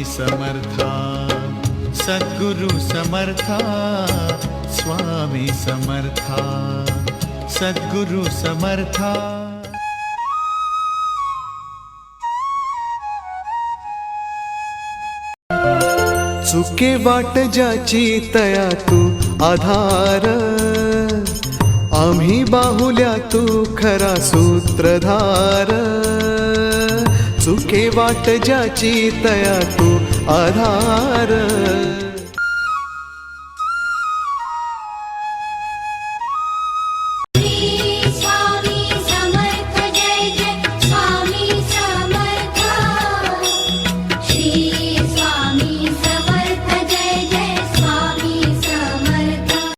स्वामी समर्था सद्गुरु समर्था स्वामी समर्था सद्गुरु समर्था। चुके वाट ज्याची तया तू आधार, आम्ही बाहुल्या तू खरा सूत्रधार। चुके वाट ज्याची तया तू आधार,